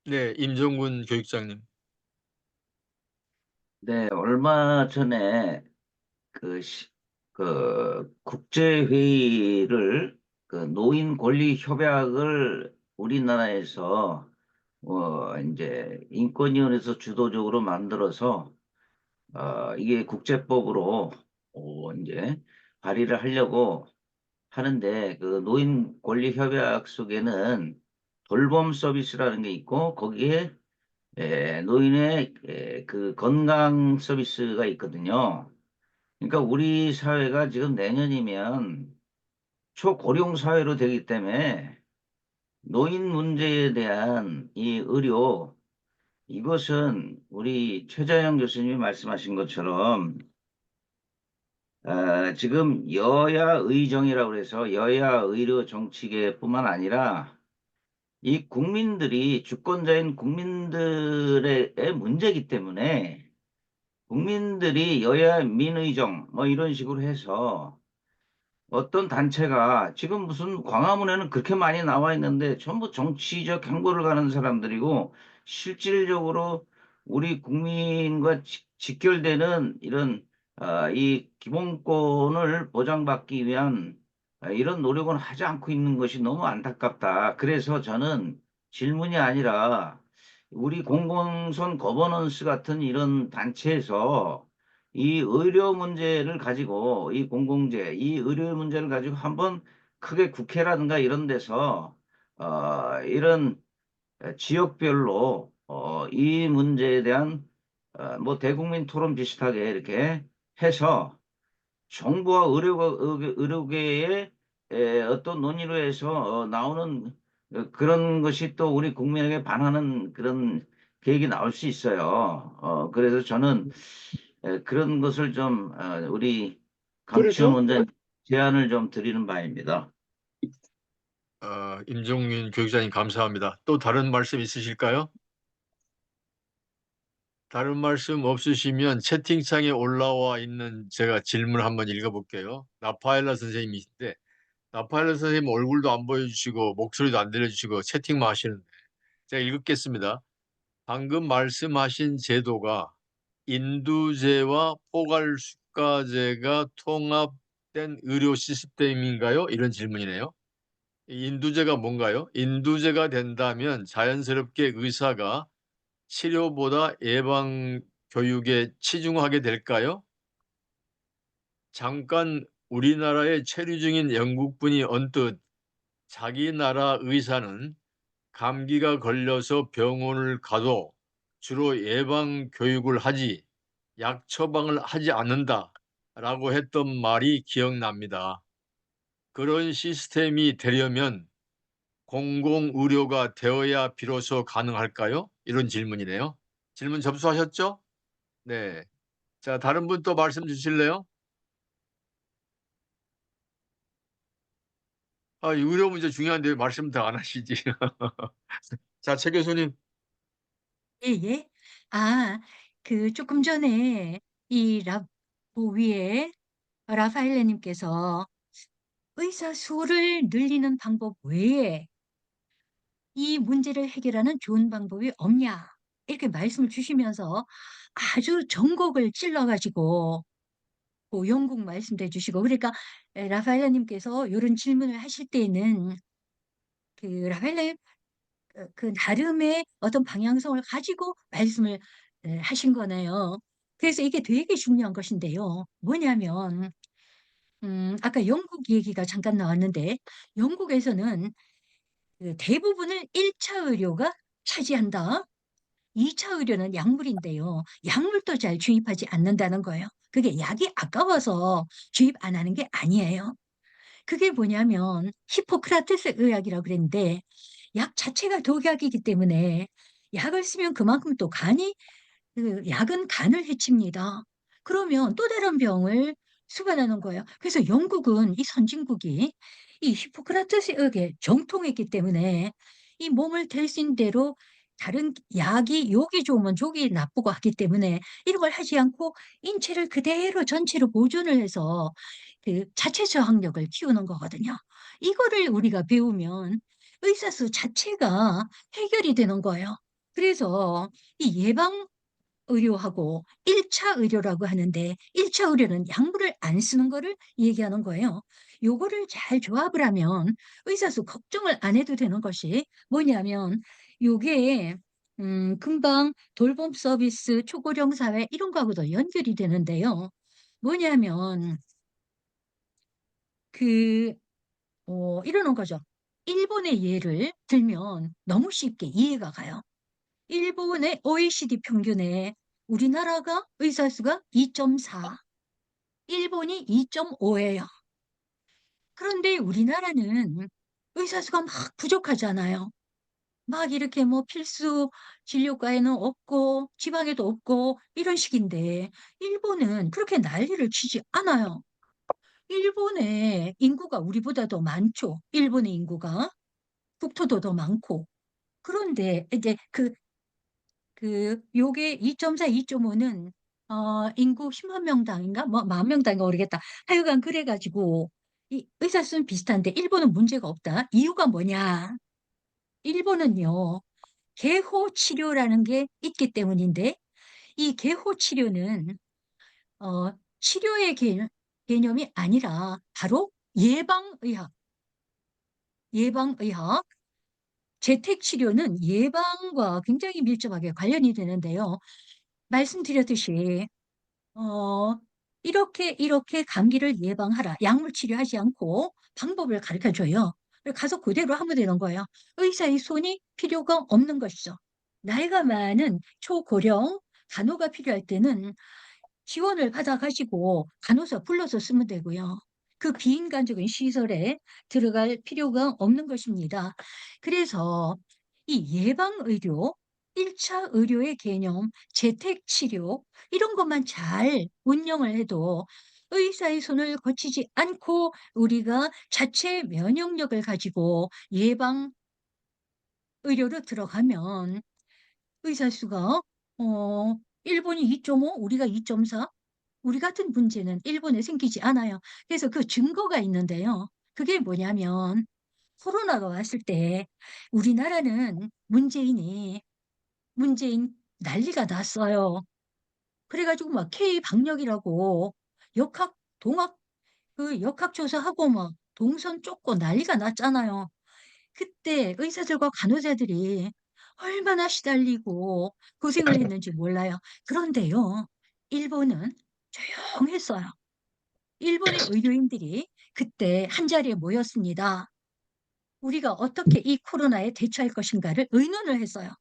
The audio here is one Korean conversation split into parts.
네, 임종군 교육장님. 네, 얼마 전에 그, 국제회의를 노인 권리 협약을 우리나라에서 이제 인권위원회에서 주도적으로 만들어서 이게 국제법으로 이제 발의를 하려고 하는데 그 노인 권리 협약 속에는 돌봄 서비스라는 게 있고 거기에 노인의 그 건강 서비스가 있거든요. 그러니까 우리 사회가 지금 내년이면 초고령 사회로 되기 때문에 노인 문제에 대한 이 의료, 이것은 우리 최자영 교수님이 말씀하신 것처럼 지금 여야 의정이라고 해서 여야 의료 정치계뿐만 아니라 이 국민들이 주권자인 국민들의 문제이기 때문에 국민들이 여야 민의정 뭐 이런 식으로 해서 어떤 단체가 지금 무슨 광화문에는 그렇게 많이 나와 있는데 전부 정치적 행보를 가는 사람들이고 실질적으로 우리 국민과 직결되는 이런 이 기본권을 보장받기 위한 이런 노력은 하지 않고 있는 것이 너무 안타깝다. 그래서 저는 질문이 아니라 우리 공공선 거버넌스 같은 이런 단체에서 이 의료 문제를 가지고 이 공공재, 이 의료 문제를 가지고 한번 크게 국회라든가 이런 데서 이런 지역별로 이 문제에 대한 뭐 대국민 토론 비슷하게 이렇게 해서 정부와 의료계의 어떤 논의로 해서 나오는 그런 것이 또 우리 국민에게 반하는 그런 계획이 나올 수 있어요. 그래서 저는 그런 것을 좀 우리 강치원 그렇죠? 원장님 제안을 좀 드리는 바입니다. 임종균 교육장님 감사합니다. 또 다른 말씀 있으실까요? 다른 말씀 없으시면 채팅창에 올라와 있는 제가 질문 한번 읽어볼게요. 나파엘라 선생님이신데 나파엘라 선생님 얼굴도 안 보여주시고 목소리도 안 들려주시고 채팅만 하시는데 제가 읽겠습니다. 방금 말씀하신 제도가 인두제와 포괄수가제가 통합된 의료 시스템인가요? 이런 질문이네요. 이 인두제가 뭔가요? 인두제가 된다면 자연스럽게 의사가 치료보다 예방 교육에 치중하게 될까요? 잠깐 우리나라에 체류 중인 영국분이 언뜻 자기 나라 의사는 감기가 걸려서 병원을 가도 주로 예방 교육을 하지 약 처방을 하지 않는다라고 했던 말이 기억납니다. 그런 시스템이 되려면 공공의료가 되어야 비로소 가능할까요? 이런 질문이네요. 질문 접수하셨죠? 네. 자, 다른 분 또 말씀 주실래요? 이 의료 문제 중요한데 왜 말씀 더 안 하시지? 자, 최 교수님. 예예. 아, 조금 전에 이 위에 라파엘레 님께서 의사 수를 늘리는 방법 외에 이 문제를 해결하는 좋은 방법이 없냐? 이렇게 말씀을 주시면서 아주 전곡을 찔러 가지고 영국 말씀도 해 주시고 그러니까 라파엘레 님께서 요런 질문을 하실 때에는 라파엘레 나름의 어떤 방향성을 가지고 말씀을 하신 거네요. 그래서 이게 되게 중요한 것인데요. 뭐냐면 아까 영국 얘기가 잠깐 나왔는데 영국에서는 대부분을 1차 의료가 차지한다. 2차 의료는 약물인데요. 약물도 잘 주입하지 않는다는 거예요. 그게 약이 아까워서 주입 안 하는 게 아니에요. 그게 뭐냐면 히포크라테스 의학이라고 그랬는데 약 자체가 독약이기 때문에 약을 쓰면 그만큼 또 약은 간을 해칩니다. 그러면 또 다른 병을 수반하는 거예요. 그래서 영국은 이 선진국이 이 히포크라테스 의학에 정통했기 때문에 이 몸을 대신 대로 다른 약이 욕이 좋으면 족이 나쁘고 하기 때문에 이런 걸 하지 않고 인체를 그대로 전체로 보존을 해서 자체 저항력을 키우는 거거든요. 이거를 우리가 배우면 의사 수 자체가 해결이 되는 거예요. 그래서 이 예방 의료하고 1차 의료라고 하는데 1차 의료는 약물을 안 쓰는 거를 얘기하는 거예요. 요거를 잘 조합을 하면 의사수 걱정을 안 해도 되는 것이 뭐냐면 요게 금방 돌봄 서비스, 초고령 사회 이런 거하고도 연결이 되는데요. 뭐냐면 그 이러는 거죠. 일본의 예를 들면 너무 쉽게 이해가 가요. 일본의 OECD 평균에 우리나라가 의사 수가 2.4, 일본이 2.5예요. 그런데 우리나라는 의사 수가 막 부족하잖아요. 막 이렇게 뭐 필수 진료과에는 없고 지방에도 없고 이런 식인데 일본은 그렇게 난리를 치지 않아요. 일본의 인구가 우리보다 더 많죠. 일본의 인구가 국토도 더 많고. 그런데 이제 요게 2.4, 2.5는 인구 10만 명당인가? 뭐, 만 명당인가 모르겠다. 하여간 그래가지고, 이 의사 수는 비슷한데, 일본은 문제가 없다. 이유가 뭐냐? 일본은요, 개호 치료라는 게 있기 때문인데, 이 개호 치료는, 치료의 개념이 아니라, 바로 예방의학, 예방의학, 재택치료는 예방과 굉장히 밀접하게 관련이 되는데요. 말씀드렸듯이 이렇게 감기를 예방하라. 약물 치료하지 않고 방법을 가르쳐 줘요. 가서 그대로 하면 되는 거예요. 의사의 손이 필요가 없는 것이죠. 나이가 많은 초고령 간호가 필요할 때는 지원을 받아가시고 간호사 불러서 쓰면 되고요. 그 비인간적인 시설에 들어갈 필요가 없는 것입니다. 그래서 이 예방의료, 1차 의료의 개념, 재택치료, 이런 것만 잘 운영을 해도 의사의 손을 거치지 않고 우리가 자체 면역력을 가지고 예방 의료로 들어가면 의사 수가 일본이 2.5, 우리가 2.4, 우리 같은 문제는 일본에 생기지 않아요. 그래서 그 증거가 있는데요. 그게 뭐냐면 코로나가 왔을 때 우리나라는 문재인 난리가 났어요. 그래가지고 막 K 방역이라고 역학 동학 그 역학조사하고 막 동선 쫓고 난리가 났잖아요. 그때 의사들과 간호사들이 얼마나 시달리고 고생을 했는지 몰라요. 그런데요, 일본은 조용했어요. 일본의 의료인들이 그때 한자리에 모였습니다. 우리가 어떻게 이 코로나에 대처할 것인가를 의논을 했어요.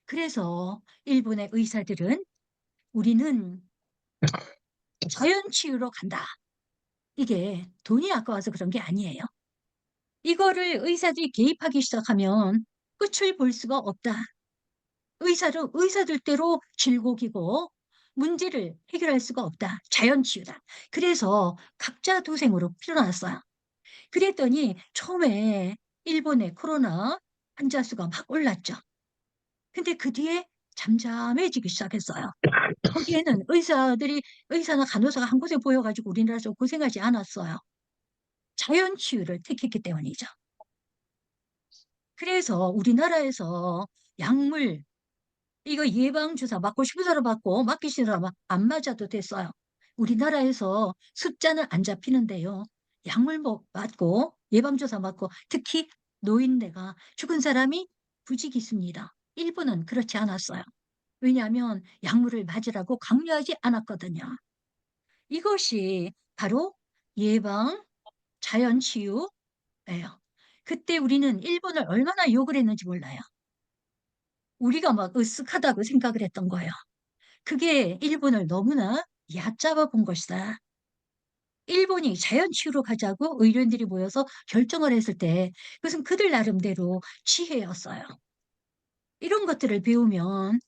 그래서 일본의 의사들은 우리는 자연치유로 간다. 이게 돈이 아까워서 그런 게 아니에요. 이거를 의사들이 개입하기 시작하면 끝을 볼 수가 없다. 의사들대로 질곡이고 문제를 해결할 수가 없다. 자연치유다. 그래서 각자 도생으로 피어났어요. 그랬더니 처음에 일본의 코로나 환자 수가 막 올랐죠. 근데 그 뒤에 잠잠해지기 시작했어요. 거기에는 의사나 간호사가 한 곳에 보여가지고 우리나라에서 고생하지 않았어요. 자연치유를 택했기 때문이죠. 그래서 우리나라에서 약물, 이거 예방주사 맞고 싶은 사람 맞고 맞기 싫은 사람 안 맞아도 됐어요. 우리나라에서 숫자는 안 잡히는데요. 약물 맞고 예방주사 맞고 특히 노인네가 죽은 사람이 부직이 있습니다. 일본은 그렇지 않았어요. 왜냐하면 약물을 맞으라고 강요하지 않았거든요. 이것이 바로 예방, 자연치유예요. 그때 우리는 일본을 얼마나 욕을 했는지 몰라요. 우리가 막 으쓱하다고 생각을 했던 거예요. 그게 일본을 너무나 얕잡아 본 것이다. 일본이 자연치유로 가자고 의료인들이 모여서 결정을 했을 때 그것은 그들 나름대로 지혜였어요. 이런 것들을 배우면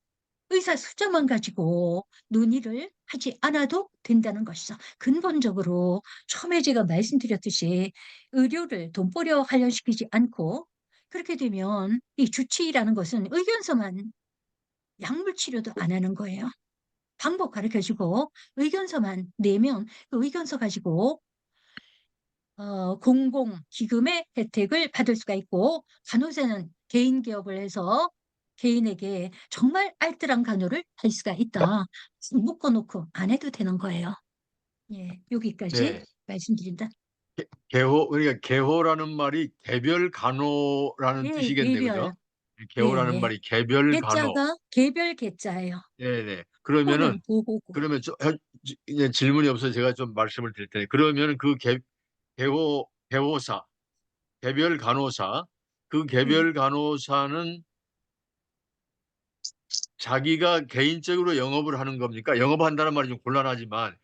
의사 숫자만 가지고 논의를 하지 않아도 된다는 것이죠. 근본적으로 처음에 제가 말씀드렸듯이 의료를 돈벌이와 관련시키지 않고 그렇게 되면 이 주치의라는 것은 의견서만 약물 치료도 안 하는 거예요. 방법 가르쳐주고 의견서만 내면 그 의견서 가지고 공공기금의 혜택을 받을 수가 있고 간호사는 개인 기업을 해서 개인에게 정말 알뜰한 간호를 할 수가 있다. 묶어 놓고 안 해도 되는 거예요. 예. 여기까지 네. 말씀드린다. 개호, 그러니까 개호라는 말이 개별 간호라는 예. 뜻이겠네, 그죠? 개별. 개호라는 예예. 말이 개별 간호. 개자가 개별 개자예요. 네네. 호는 그러면은, 보호고. 그러면 이제 질문이 없어서 제가 좀 말씀을 드릴 테니, 그러면은 그 개호사, 개별 간호사, 그 예. 개별 간호사는 자기가 개인적으로 영업을 하는 겁니까? 영업한다는 말이 좀 곤란하지만,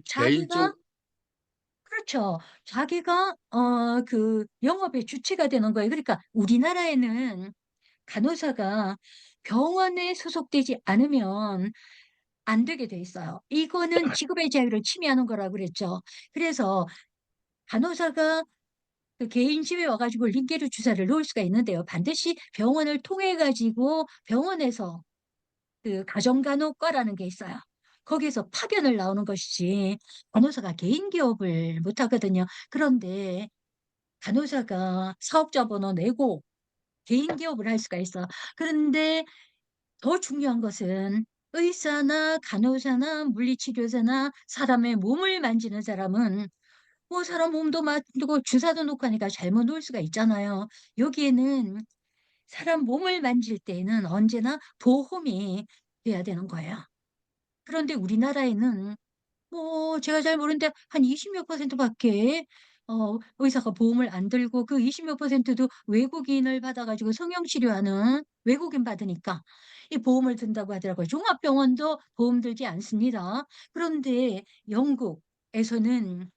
자기가 개인적, 그렇죠. 자기가 그 영업의 주체가 되는 거예요. 그러니까 우리나라에는 간호사가 병원에 소속되지 않으면 안 되게 돼 있어요. 이거는 직업의 자유를 침해하는 거라고 그랬죠. 그래서 간호사가 그 개인 집에 와 가지고 링게르 주사를 놓을 수가 있는데요. 반드시 병원을 통해 가지고 병원에서 그 가정간호과라는 게 있어요. 거기에서 파견을 나오는 것이지 간호사가 개인 기업을 못 하거든요. 그런데 간호사가 사업자 번호 내고 개인 기업을 할 수가 있어. 그런데 더 중요한 것은 의사나 간호사나 물리치료사나 사람의 몸을 만지는 사람은 뭐 사람 몸도 만지고 주사도 놓고 하니까 잘못 놓을 수가 있잖아요. 여기에는 사람 몸을 만질 때에는 언제나 보험이 돼야 되는 거예요. 그런데 우리나라에는 뭐 제가 잘 모르는데 한 20몇 퍼센트 밖에 의사가 보험을 안 들고 그 20몇 퍼센트도 외국인을 받아 가지고 성형 치료하는 외국인 받으니까 이 보험을 든다고 하더라고요. 종합병원도 보험 들지 않습니다. 그런데 영국에서는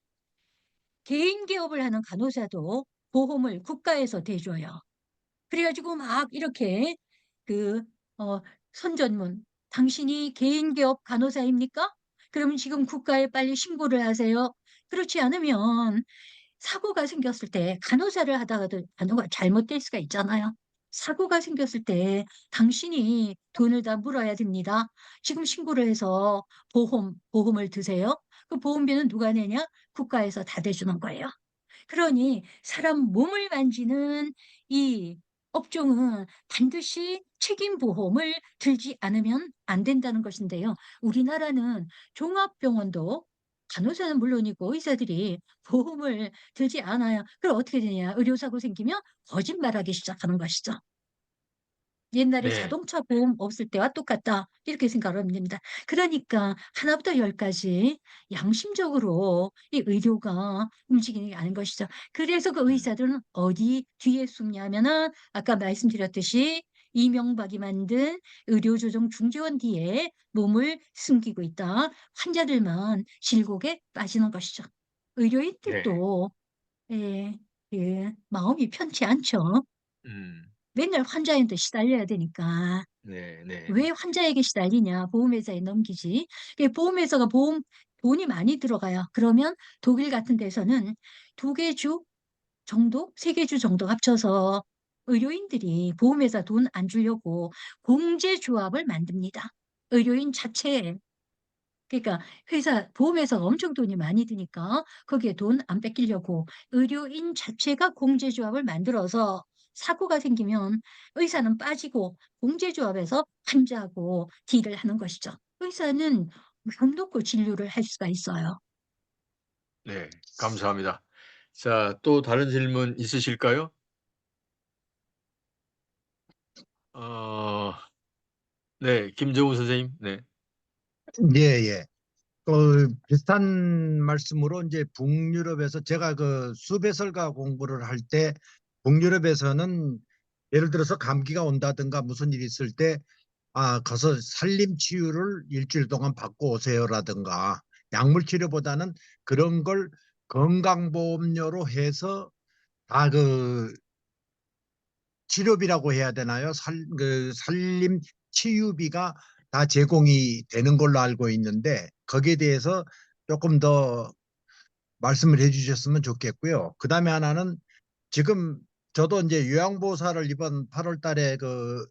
개인 기업을 하는 간호사도 보험을 국가에서 대줘요. 그래 가지고 막 이렇게 그 선전문 "당신이 개인 기업 간호사입니까? 그러면 지금 국가에 빨리 신고를 하세요." 그렇지 않으면 사고가 생겼을 때 간호사를 하다가도 간호가 잘못될 수가 있잖아요. 사고가 생겼을 때 당신이 돈을 다 물어야 됩니다. 지금 신고를 해서 보험을 드세요. 그 보험비는 누가 내냐? 국가에서 다 대주는 거예요. 그러니 사람 몸을 만지는 이 업종은 반드시 책임 보험을 들지 않으면 안 된다는 것인데요. 우리나라는 종합병원도 간호사는 물론이고 의사들이 보험을 들지 않아요. 그럼 어떻게 되냐? 의료사고 생기면 거짓말하기 시작하는 것이죠. 옛날에 네, 자동차 보험 없을 때와 똑같다. 이렇게 생각하면 됩니다. 그러니까 하나부터 열까지 양심적으로 이 의료가 움직이는 게 아닌 것이죠. 그래서 그 음, 의사들은 어디 뒤에 숨냐면은 아까 말씀드렸듯이 이명박이 만든 의료조정 중재원 뒤에 몸을 숨기고 있다. 환자들만 질곡에 빠지는 것이죠. 네, 의료인들도 예, 그 마음이 편치 않죠. 음, 맨날 환자한테 시달려야 되니까. 네, 네, 왜 환자에게 시달리냐? 보험회사에 넘기지. 보험회사가 돈이 많이 들어가요. 그러면 독일 같은 데서는 2개 주 정도, 3개 주 정도 합쳐서 의료인들이 보험회사 돈 안 주려고 공제조합을 만듭니다. 의료인 자체에. 그러니까 보험회사가 엄청 돈이 많이 드니까 거기에 돈 안 뺏기려고 의료인 자체가 공제조합을 만들어서 사고가 생기면 의사는 빠지고 공제조합에서 환자하고 딜을 하는 것이죠. 의사는 맘 놓고 진료를 할 수가 있어요. 네, 감사합니다. 자, 또 다른 질문 있으실까요? 어, 네, 김정우 선생님. 네, 예, 예. 비슷한 말씀으로 이제 북유럽에서 제가 그 수배설가 공부를 할 때 북유럽에서는 예를 들어서 감기가 온다든가 무슨 일이 있을 때 가서 산림 치유를 일주일 동안 받고 오세요라든가 약물 치료보다는 그런 걸 건강보험료로 해서 다 그 치료비라고 해야 되나요? 산림 치유비가 다 제공이 되는 걸로 알고 있는데 거기에 대해서 조금 더 말씀을 해주셨으면 좋겠고요. 그 다음에 하나는 지금 저도 이제 요양보호사를 이번 8월 달에 그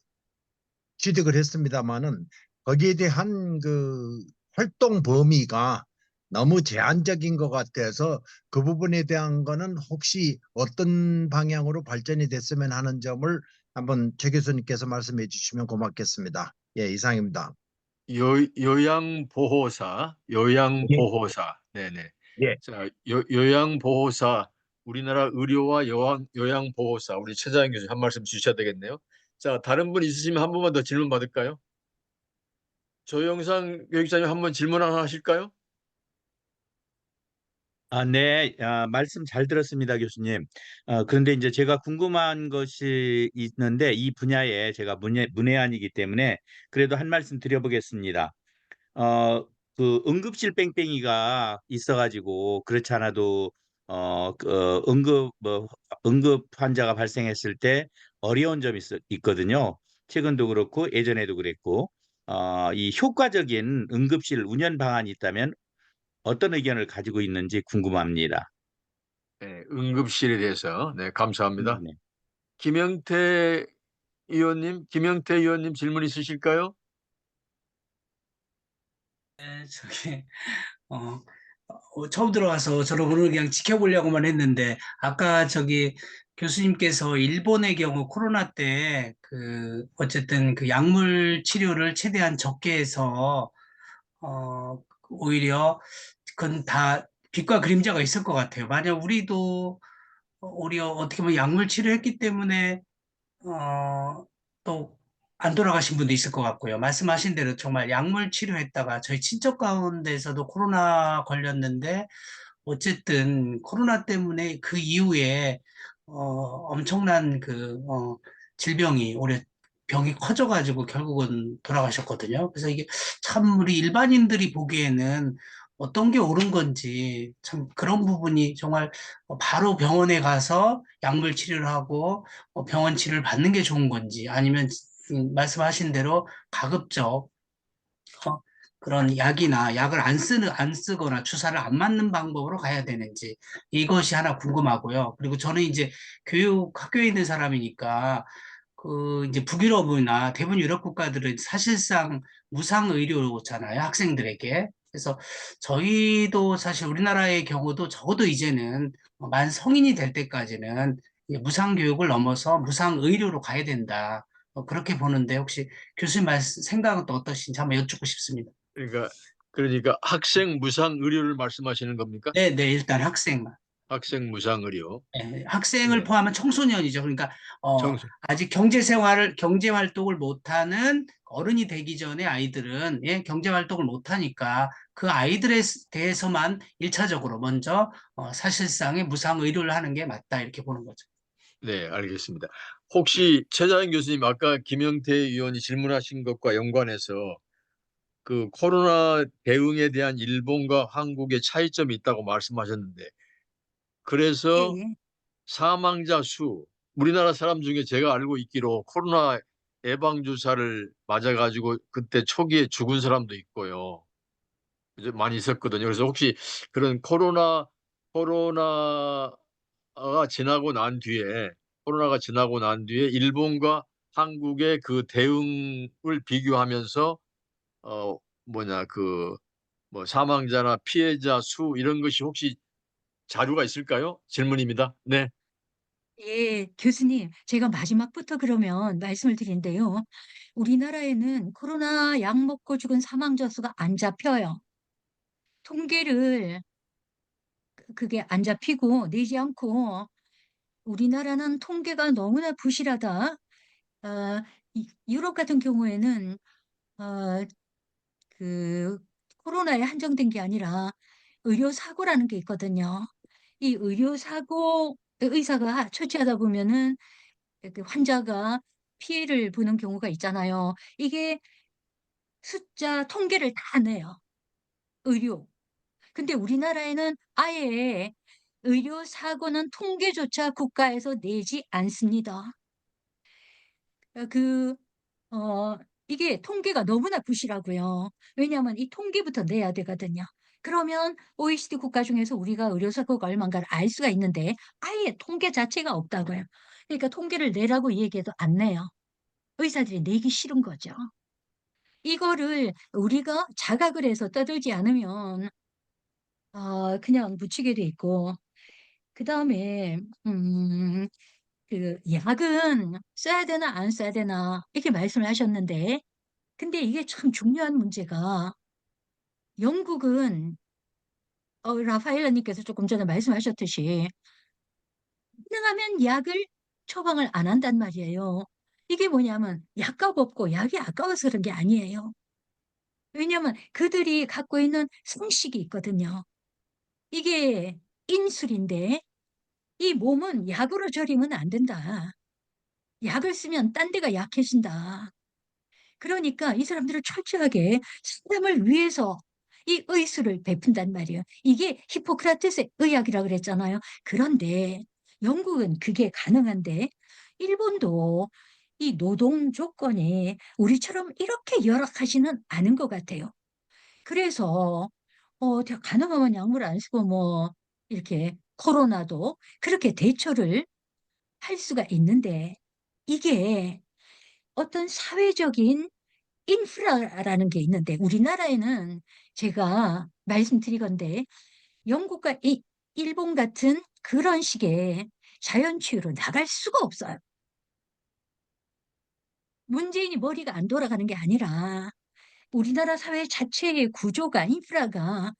취득을 했습니다마는 거기에 대한 그 활동 범위가 너무 제한적인 것 같아서 그 부분에 대한 거는 혹시 어떤 방향으로 발전이 됐으면 하는 점을 한번 최 교수님께서 말씀해 주시면 고맙겠습니다. 예, 이상입니다. 요양보호사, 예, 요양보호사. 네네. 예. 자, 요양보호사, 우리나라 의료와 요양보호사, 우리 최자연 교수님 한 말씀 주셔야 되겠네요. 자, 다른 분 있으시면 한 번만 더 질문 받을까요? 조영상 교육자님 한 번 질문 하나 하실까요? 네, 말씀 잘 들었습니다, 교수님. 그런데 이제 제가 궁금한 것이 있는데 이 분야에 제가 문외한이기 때문에 그래도 한 말씀 드려보겠습니다. 그 응급실 뺑뺑이가 있어가지고 그렇지 않아도 응급 환자가 발생했을 때 어려운 점이 있거든요. 최근도 그렇고 예전에도 그랬고 이 효과적인 응급실 운영 방안이 있다면 어떤 의견을 가지고 있는지 궁금합니다. 네, 응급실에 대해서. 네, 감사합니다. 네네. 김영태 의원님 질문 있으실까요? 저기 어, 처음 들어와서 저는 오늘 그냥 지켜보려고만 했는데 아까 저기 교수님께서 일본의 경우 코로나 때 그 어쨌든 그 약물 치료를 최대한 적게 해서 오히려 그건 다 빛과 그림자가 있을 것 같아요. 만약 우리도 오히려 어떻게 보면 약물 치료했기 때문에 또 안 돌아가신 분도 있을 것 같고요. 말씀하신 대로 정말 약물 치료했다가 저희 친척 가운데서도 코로나 걸렸는데 어쨌든 코로나 때문에 그 이후에 엄청난 질병이 오히려 병이 커져가지고 결국은 돌아가셨거든요. 그래서 이게 참 우리 일반인들이 보기에는 어떤 게 옳은 건지 참 그런 부분이 정말 바로 병원에 가서 약물 치료를 하고 병원 치료를 받는 게 좋은 건지 아니면 말씀하신 대로 가급적 어, 그런 약이나 약을 안 쓰거나 주사를 안 맞는 방법으로 가야 되는지 이것이 하나 궁금하고요. 그리고 저는 이제 학교에 있는 사람이니까 그 이제 북유럽이나 대부분 유럽 국가들은 사실상 무상 의료잖아요, 학생들에게. 그래서 저희도 사실 우리나라의 경우도 적어도 이제는 만 성인이 될 때까지는 이제 무상 교육을 넘어서 무상 의료로 가야 된다. 그렇게 보는데 혹시 교수님 생각은 또 어떠신지 한번 여쭙고 싶습니다. 그러니까 학생 무상 의료를 말씀하시는 겁니까? 네, 네, 일단 학생만. 학생 무상 의료. 예, 학생을 예. 포함한 청소년이죠. 그러니까 청소. 아직 경제 활동을 못하는 어른이 되기 전에 아이들은 예, 경제 활동을 못하니까 그 아이들에 대해서만 일차적으로 먼저 사실상의 무상 의료를 하는 게 맞다 이렇게 보는 거죠. 네, 알겠습니다. 혹시 최자연 교수님 아까 김영태 의원이 질문하신 것과 연관해서 그 코로나 대응에 대한 일본과 한국의 차이점이 있다고 말씀하셨는데 예, 그래서 예. 사망자 수, 우리나라 사람 중에 제가 알고 있기로 코로나 예방주사를 맞아가지고 그때 초기에 죽은 사람도 있고요. 이제 많이 있었거든요. 그래서 혹시 그런 코로나가 코로나가 지나고 난 뒤에 일본과 한국의 그 대응을 비교하면서 어 뭐냐 뭐 사망자나 피해자 수 이런 것이 혹시 자료가 있을까요? 질문입니다. 네. 예, 교수님, 제가 마지막부터 그러면 말씀을 드린데요. 우리나라에는 코로나 약 먹고 죽은 사망자 수가 안 잡혀요. 통계를 그게 안 잡히고 내지 않고 우리나라는 통계가 너무나 부실하다. 유럽 같은 경우에는 어, 그 코로나에 한정된 게 아니라 의료 사고라는 게 있거든요. 이 의료 사고 의사가 처치하다 보면은 그 환자가 피해를 보는 경우가 있잖아요. 이게 숫자 통계를 다 내요. 의료. 근데 우리나라에는 아예 의료 사고는 통계조차 국가에서 내지 않습니다. 어, 그, 어, 이게 통계가 너무나 부실하고요. 왜냐하면 이 통계부터 내야 되거든요. 그러면 OECD 국가 중에서 우리가 의료사고가 얼마인가를 알 수가 있는데 아예 통계 자체가 없다고요. 그러니까 통계를 내라고 얘기해도 안 내요. 의사들이 내기 싫은 거죠. 이거를 우리가 자각을 해서 떠들지 않으면 그냥 묻히게 돼 있고 그다음에 그 약은 써야 되나 안 써야 되나 이렇게 말씀을 하셨는데 근데 이게 참 중요한 문제가 영국은 라파엘라님께서 조금 전에 말씀하셨듯이 가능하면 약을 처방을 안 한단 말이에요. 이게 뭐냐면 약값 없고 약이 아까워서 그런 게 아니에요. 왜냐하면 그들이 갖고 있는 상식이 있거든요. 이게 인술인데 이 몸은 약으로 절이면 안 된다. 약을 쓰면 딴 데가 약해진다. 그러니까 이 사람들은 철저하게 사람을 위해서 이 의술을 베푼단 말이에요. 이게 히포크라테스의 의학이라고 그랬잖아요. 그런데 영국은 그게 가능한데 일본도 이 노동 조건이 우리처럼 이렇게 열악하지는 않은 것 같아요. 그래서 가능하면 약물 안 쓰고 뭐 이렇게 코로나도 그렇게 대처를 할 수가 있는데 이게 어떤 사회적인 인프라라는 게 있는데 우리나라에는 제가 말씀드리건데 영국과 일본 같은 그런 식의 자연치유로 나갈 수가 없어요. 문재인이 머리가 안 돌아가는 게 아니라 우리나라 사회 자체의 구조가 인프라가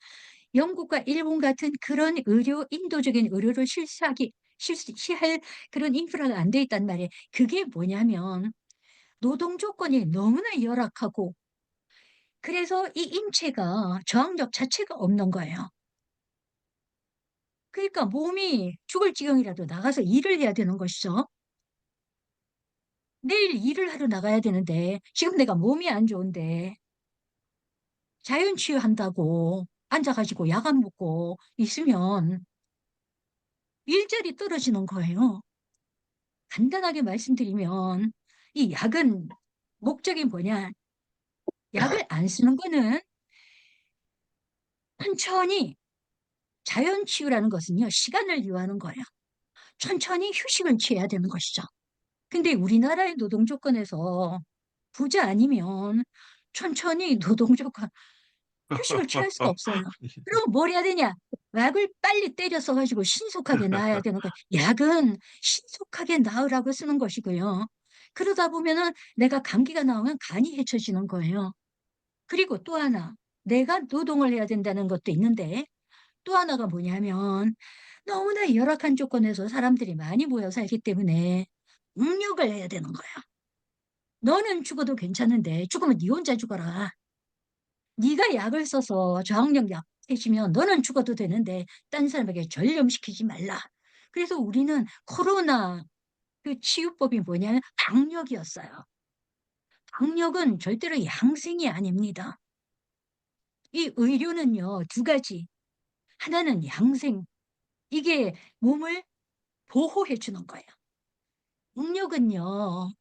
영국과 일본 같은 그런 인도적인 의료를 실시할 그런 인프라가 안 돼 있단 말이에요. 그게 뭐냐면 노동 조건이 너무나 열악하고 그래서 이 인체가 저항력 자체가 없는 거예요. 그러니까 몸이 죽을 지경이라도 나가서 일을 해야 되는 것이죠. 내일 일을 하러 나가야 되는데 지금 내가 몸이 안 좋은데 자연 치유한다고 앉아가지고 약 안 먹고 있으면 일자리 떨어지는 거예요. 간단하게 말씀드리면 이 약은 목적이 뭐냐? 약을 안 쓰는 거는 천천히 자연 치유라는 것은요, 시간을 요하는 거예요. 천천히 휴식을 취해야 되는 것이죠. 근데 우리나라의 노동 조건에서 부자 아니면 천천히 노동 조건, 휴식을 취할 수가 없어요. 그럼 뭘 해야 되냐? 약을 빨리 때려 써가지고 신속하게 나아야 되는 거예요. 약은 신속하게 나으라고 쓰는 것이고요. 그러다 보면은 내가 감기가 나오면 간이 해쳐지는 거예요. 그리고 또 하나, 내가 노동을 해야 된다는 것도 있는데 또 하나가 뭐냐면 너무나 열악한 조건에서 사람들이 많이 모여 살기 때문에 응력을 해야 되는 거야. 너는 죽어도 괜찮은데 죽으면 네 혼자 죽어라. 네가 약을 써서 저항력 약해지면 너는 죽어도 되는데 딴 사람에게 전염시키지 말라. 그래서 우리는 코로나 그 치유법이 뭐냐면 방역이었어요. 방역은 절대로 양생이 아닙니다. 이 의료는요, 두 가지. 하나는 양생. 이게 몸을 보호해 주는 거예요. 응력은요,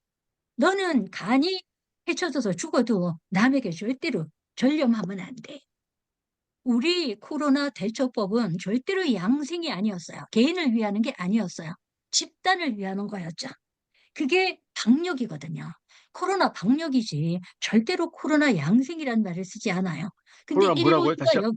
너는 간이 해쳐져서 죽어도 남에게 절대로 전염하면 안 돼. 우리 코로나 대처법은 절대로 양생이 아니었어요. 개인을 위하는 게 아니었어요. 집단을 위하는 거였죠. 그게 방역이거든요. 코로나 방역이지 절대로 코로나 양생이라는 말을 쓰지 않아요. 근데 코로나 뭐라고요? 일본과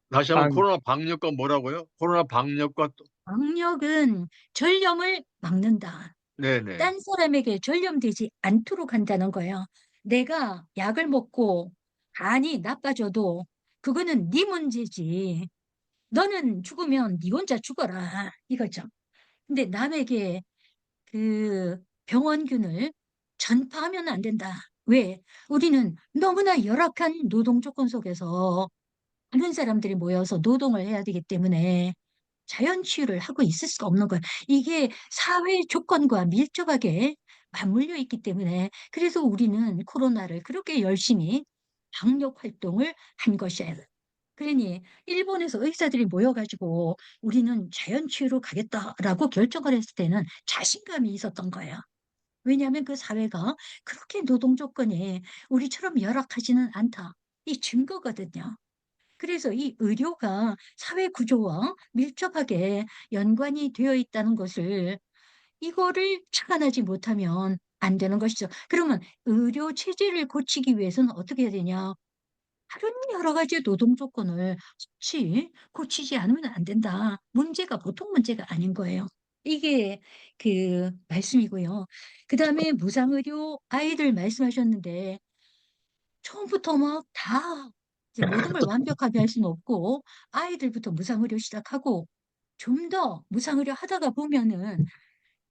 다시 한번 코로나 방역과 뭐라고요? 코로나 방역과 또 방역은 전염을 막는다. 네네. 딴 사람에게 전염되지 않도록 한다는 거예요. 내가 약을 먹고 간이 나빠져도 그거는 네 문제지. 너는 죽으면 네 혼자 죽어라. 이거죠. 근데 남에게 그 병원균을 전파하면 안 된다. 왜? 우리는 너무나 열악한 노동 조건 속에서 많은 사람들이 모여서 노동을 해야 되기 때문에 자연 치유를 하고 있을 수가 없는 거예요. 이게 사회 조건과 밀접하게 맞물려 있기 때문에 그래서 우리는 코로나를 그렇게 열심히 방역 활동을 한 것이에요. 그러니 일본에서 의사들이 모여가지고 우리는 자연 치유로 가겠다라고 결정을 했을 때는 자신감이 있었던 거예요. 왜냐하면 그 사회가 그렇게 노동 조건이 우리처럼 열악하지는 않다. 이 증거거든요. 그래서 이 의료가 사회 구조와 밀접하게 연관이 되어 있다는 것을 이거를 착안하지 못하면 안 되는 것이죠. 그러면 의료 체제를 고치기 위해서는 어떻게 해야 되냐? 다른 여러 가지 노동 조건을 같이 고치지 않으면 안 된다. 문제가 보통 문제가 아닌 거예요. 이게 그 말씀이고요. 그다음에 무상의료 아이들 말씀하셨는데 처음부터 막 다 이제 모든 걸 완벽하게 할 수는 없고 아이들부터 무상의료 시작하고 좀 더 무상의료 하다가 보면은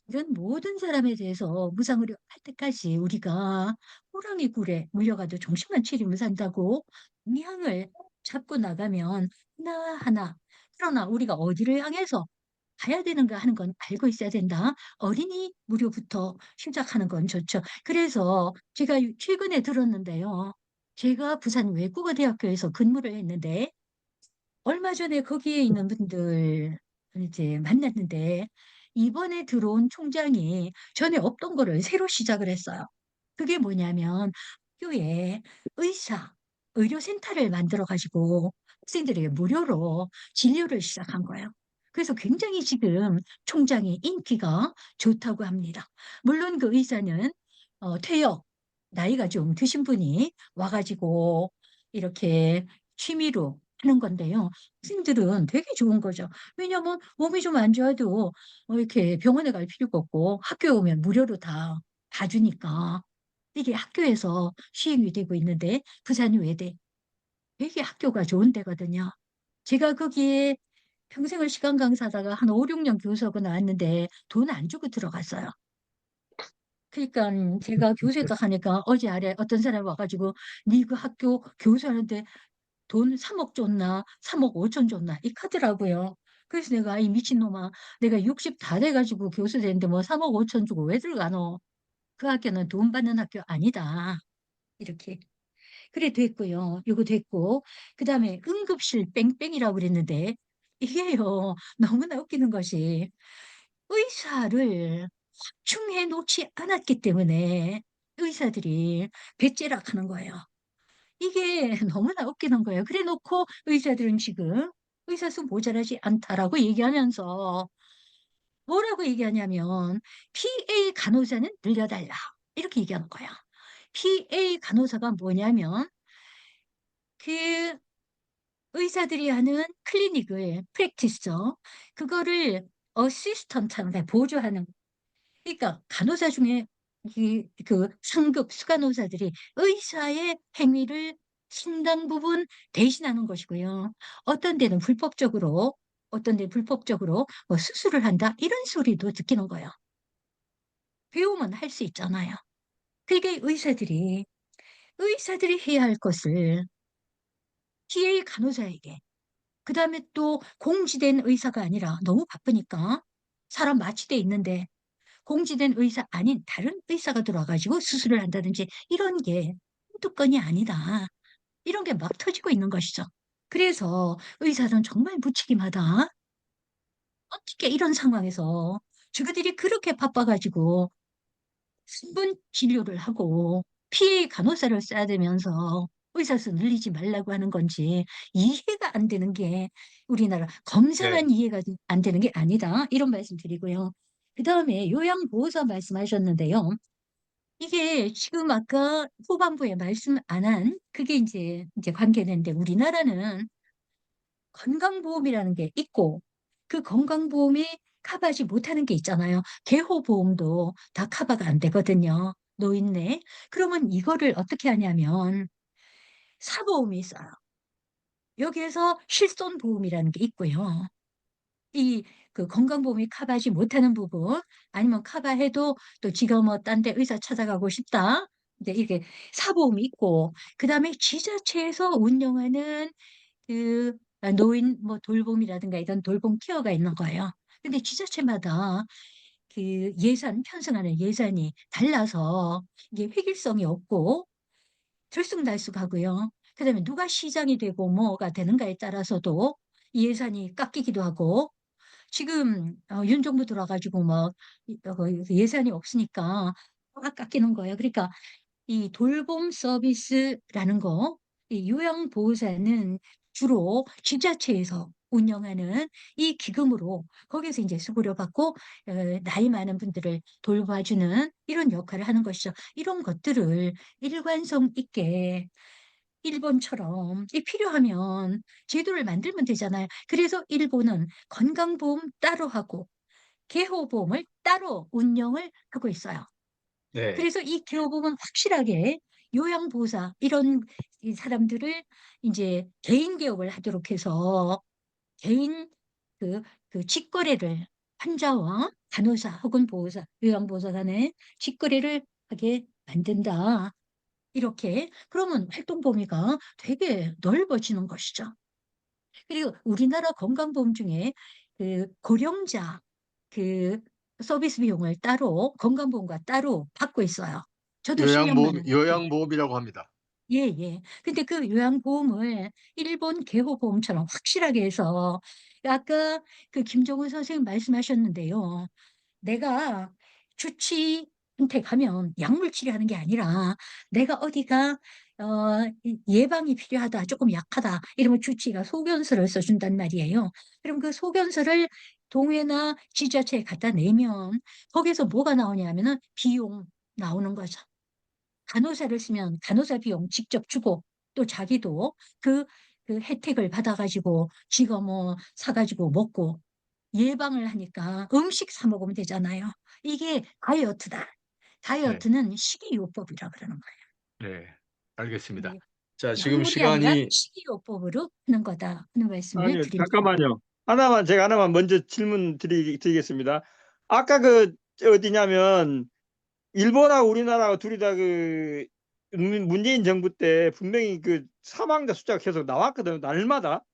이런 모든 사람에 대해서 무상의료 할 때까지 우리가 호랑이 굴에 물려가도 정신만 차리면 산다고 방향을 잡고 나가면 하나하나 그러나 우리가 어디를 향해서 가야 되는가 하는 건 알고 있어야 된다. 어린이 무료부터 시작하는 건 좋죠. 그래서 제가 최근에 들었는데요. 제가 부산 외국어대학교에서 근무를 했는데 얼마 전에 거기에 있는 분들 이제 만났는데 이번에 들어온 총장이 전에 없던 거를 새로 시작을 했어요. 그게 뭐냐면 학교에 의료센터를 만들어 가지고 학생들에게 무료로 진료를 시작한 거예요. 그래서 굉장히 지금 총장이 인기가 좋다고 합니다. 물론 그 의사는 퇴역, 나이가 좀 드신 분이 와가지고 이렇게 취미로 하는 건데요. 학생들은 되게 좋은 거죠. 왜냐면 몸이 좀 안 좋아도 이렇게 병원에 갈 필요가 없고 학교에 오면 무료로 다 봐주니까 이게 학교에서 시행이 되고 있는데 부산 외대 되게 학교가 좋은 데거든요. 제가 거기에 평생을 시간 강사하다가 한 5, 6년 교수하고 나왔는데 돈 안 주고 들어갔어요. 그러니까 제가 교수했다 하니까 어제 아래 어떤 사람이 와가지고 네 그 학교 교수하는데 돈 3억 줬나 3억 5천 줬나 이 카더라고요. 그래서 내가 이 미친놈아 내가 60 다 돼가지고 교수 됐는데 뭐 3억 5천 주고 왜 들어가노? 그 학교는 돈 받는 학교 아니다. 이렇게. 그래 됐고요. 요거 됐고 그다음에 응급실 뺑뺑이라고 그랬는데 이게요 너무나 웃기는 것이 의사를 확충해 놓지 않았기 때문에 의사들이 배째락 하는 거예요. 이게 너무나 웃기는 거예요. 그래 놓고 의사들은 지금 의사 수 모자라지 않다라고 얘기하면서 뭐라고 얘기하냐면 PA 간호사는 늘려달라. 이렇게 얘기하는 거야. PA 간호사가 뭐냐면 그 의사들이 하는 클리닉을 프랙티스죠. 그거를 어시스턴트한테 보조하는 그러니까 간호사 중에 그 상급 수간호사들이 의사의 행위를 상당 부분 대신하는 것이고요. 어떤 데는 불법적으로, 어떤 데는 불법적으로 뭐 수술을 한다 이런 소리도 듣기는 거예요. 배우면 할 수 있잖아요. 그게 의사들이 해야 할 것을 PA 간호사에게 그다음에 또 공지된 의사가 아니라 너무 바쁘니까 사람 마취돼 있는데 공지된 의사 아닌 다른 의사가 들어와가지고 수술을 한다든지 이런 게 한두 건이 아니다. 이런 게 막 터지고 있는 것이죠. 그래서 의사는 정말 무책임하다. 어떻게 이런 상황에서 주부들이 그렇게 바빠가지고 3분 진료를 하고 피해 간호사를 써야 되면서 의사 수 늘리지 말라고 하는 건지 이해가 안 되는 게 우리나라 네. 검사만 이해가 안 되는 게 아니다. 이런 말씀 드리고요. 그다음에 요양보호사 말씀하셨는데요. 이게 지금 아까 후반부에 말씀 안 한 그게 이제 관계되는데 우리나라는 건강보험이라는 게 있고 그 건강보험이 커버하지 못하는 게 있잖아요. 개호보험도 다 커버가 안 되거든요. 노인네. 그러면 이거를 어떻게 하냐면 사보험이 있어요. 여기에서 실손보험이라는 게 있고요. 이 그 건강보험이 커버하지 못하는 부분 아니면 커버해도 또 지가 뭐 딴 데 의사 찾아가고 싶다. 이제 이렇게 사보험이 있고 그다음에 지자체에서 운영하는 그 노인 뭐 돌봄이라든가 이런 돌봄 케어가 있는 거예요. 근데 지자체마다 그 예산 편성하는 예산이 달라서 이게 획일성이 없고 들쑥날쑥하고요. 그다음에 누가 시장이 되고 뭐가 되는가에 따라서도 이 예산이 깎이기도 하고 지금 윤 정부 들어가지고 막 예산이 없으니까 막 깎이는 거예요. 그러니까 이 돌봄 서비스라는 거, 이 요양보호사는 주로 지자체에서 운영하는 이 기금으로 거기서 이제 수고료 받고 나이 많은 분들을 돌봐주는 이런 역할을 하는 것이죠. 이런 것들을 일관성 있게 일본처럼 이 필요하면 제도를 만들면 되잖아요. 그래서 일본은 건강보험 따로 하고 개호보험을 따로 운영을 하고 있어요. 네. 그래서 이 개호보험은 확실하게 요양보호사 이런 이 사람들을 이제 개인 개업을 하도록 해서 개인 그 직거래를 환자와 간호사 혹은 보호사, 요양보호사 간에 직거래를 하게 만든다. 이렇게 그러면 활동 범위가 되게 넓어지는 것이죠. 그리고 우리나라 건강보험 중에 그 고령자 그 서비스 비용을 따로 건강보험과 따로 받고 있어요. 저도 10년만에 받고 요양보험이라고 합니다. 예예. 근데 그 요양보험을 일본 개호보험처럼 확실하게 해서 아까 그 김정은 선생님 말씀하셨는데요. 내가 주치한테 가면 약물 치료하는 게 아니라 내가 어디가 예방이 필요하다, 조금 약하다 이러면 주치의가 소견서를 써준단 말이에요. 그럼 그 소견서를 동회나 지자체에 갖다 내면 거기서 뭐가 나오냐면은 비용 나오는 거죠. 간호사를 쓰면 간호사 비용 직접 주고 또 자기도 그 혜택을 받아가지고 지가 뭐 사가지고 먹고 예방을 하니까 음식 사 먹으면 되잖아요. 이게 다이어트다. 다이어트는 식이요법이라 그러는 거예요. 네, 알겠습니다. 네. 자, 지금 약물이 아니라 시간이 식이요법으로 하는 거다 하는 말씀을 아니요, 드립니다. 잠깐만요. 제가 하나만 먼저 질문 드리겠습니다. 아까 어디냐면, 일본하고 우리나라가 둘이 다 문재인 정부 때 분명히 그 사망자 숫자가 계속 나왔거든요, 날마다.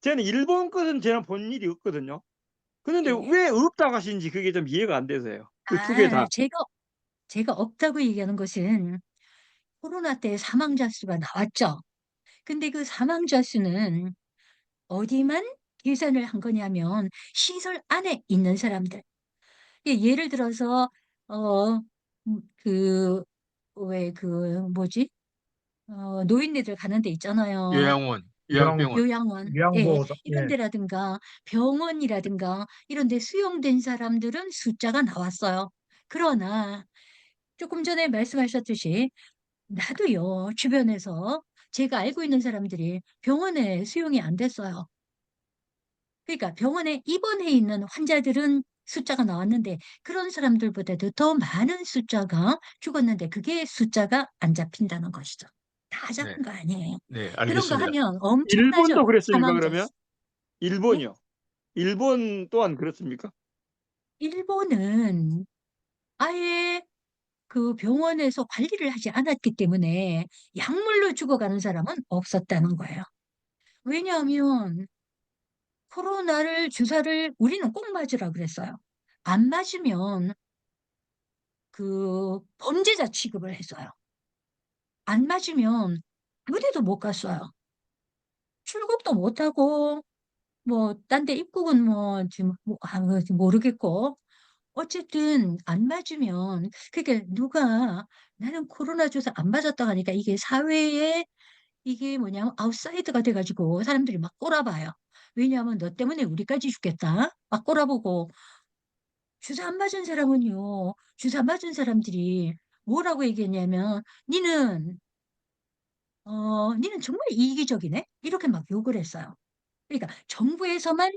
저는 일본 것은 제가 본 일이 없거든요. 그런데 예. 왜 없다고 하시는지 그게 좀 이해가 안 돼서요. 그 두 개 다. 제가 없다고 얘기하는 것은 코로나 때 사망자 수가 나왔죠. 근데 그 사망자 수는 어디만 계산을 한 거냐면 시설 안에 있는 사람들. 예를 들어서 어 왜 뭐지? 노인네들 가는 데 있잖아요. 요양 요양병원. 요양원. 예. 요양보호사. 이런 예. 데라든가 병원이라든가 이런 데 수용된 사람들은 숫자가 나왔어요. 그러나 조금 전에 말씀하셨듯이 나도요, 주변에서 제가 알고 있는 사람들이 병원에 수용이 안 됐어요. 그러니까 병원에 입원해 있는 환자들은 숫자가 나왔는데 그런 사람들보다도 더 많은 숫자가 죽었는데 그게 숫자가 안 잡힌다는 것이죠. 다 네, 잡힌 거 아니에요. 네, 그런 거 알겠습니다. 하면 엄청나죠. 일본도 그랬습니까, 사망자 그러면? 수. 예? 일본이요. 일본 또한 그렇습니까? 일본은 아예 그 병원에서 관리를 하지 않았기 때문에 약물로 죽어가는 사람은 없었다는 거예요. 왜냐하면 코로나를 주사를 우리는 꼭 맞으라 그랬어요. 안 맞으면 그 범죄자 취급을 했어요. 안 맞으면 어디도 못 갔어요. 출국도 못 하고 뭐 딴 데 입국은 뭐 지금 모르겠고 어쨌든 안 맞으면 그게 누가 나는 코로나 주사 안 맞았다고 하니까 이게 사회에 이게 뭐냐면 아웃사이더가 돼 가지고 사람들이 막 꼬라봐요. 왜냐하면 "너 때문에 우리까지 죽겠다." 막 꼬라보고 주사 안 맞은 사람은요. 주사 맞은 사람들이 뭐라고 얘기했냐면 니는 정말 이기적이네." 이렇게 막 욕을 했어요. 그러니까 정부에서만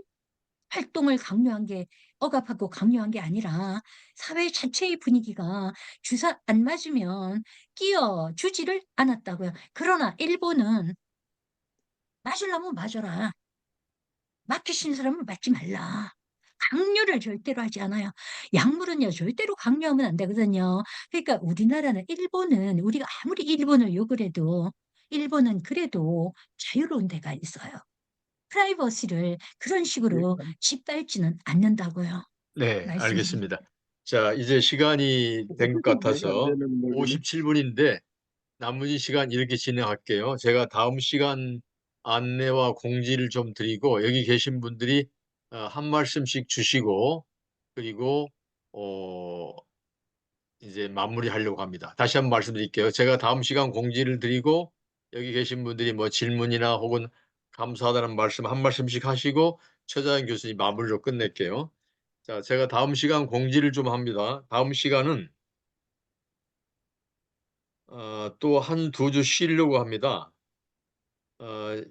활동을 강요한 게 억압하고 강요한 게 아니라 사회 자체의 분위기가 주사 안 맞으면 끼워주지를 않았다고요. 그러나 일본은 "맞으려면 맞아라. 맞기 싫은 사람은 맞지 말라." 강요를 절대로 하지 않아요. 약물은요 절대로 강요하면 안 되거든요. 그러니까 일본은 우리가 아무리 일본을 욕을 해도 일본은 그래도 자유로운 데가 있어요. 프라이버시를 그런 식으로 짓밟지는 않는다고요. 네, 말씀드립니다. 알겠습니다. 자, 이제 시간이 된 것 어떻게 이해가 안 같아서 되는 거지? 57분인데 남은 시간 이렇게 진행할게요. 제가 다음 시간 안내와 공지를 좀 드리고 여기 계신 분들이 한 말씀씩 주시고 그리고 어, 이제 마무리하려고 합니다. 다시 한번 말씀드릴게요. 제가 다음 시간 공지를 드리고 여기 계신 분들이 뭐 질문이나 혹은 감사하다는 말씀 한 말씀씩 하시고 최자연 교수님 마무리로 끝낼게요. 자, 제가 다음 시간 공지를 좀 합니다. 다음 시간은 또 한 두 주 쉬려고 합니다. 어,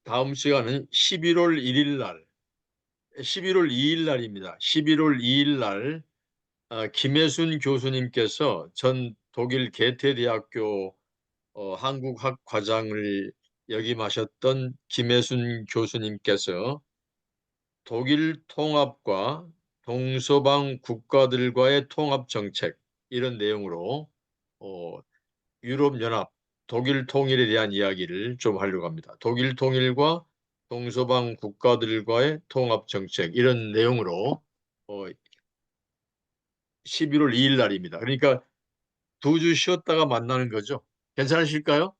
다음 시간은 11월 1일 날 11월 2일 날입니다. 11월 2일 날 김혜순 교수님께서 전 독일 게테대학교 한국학 과장을 역임하셨던 김혜순 교수님께서 독일 통합과 동서방 국가들과의 통합 정책 이런 내용으로 유럽연합, 독일 통일에 대한 이야기를 좀 하려고 합니다. 독일 통일과 동서방 국가들과의 통합 정책 이런 내용으로 11월 2일 날입니다. 그러니까 2주 쉬었다가 만나는 거죠. 괜찮으실까요?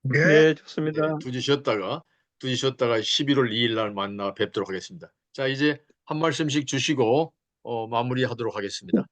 네. 네, 좋습니다. 2주 쉬었다가 11월 2일 날 만나 뵙도록 하겠습니다. 자, 이제 한 말씀씩 주시고 마무리하도록 하겠습니다.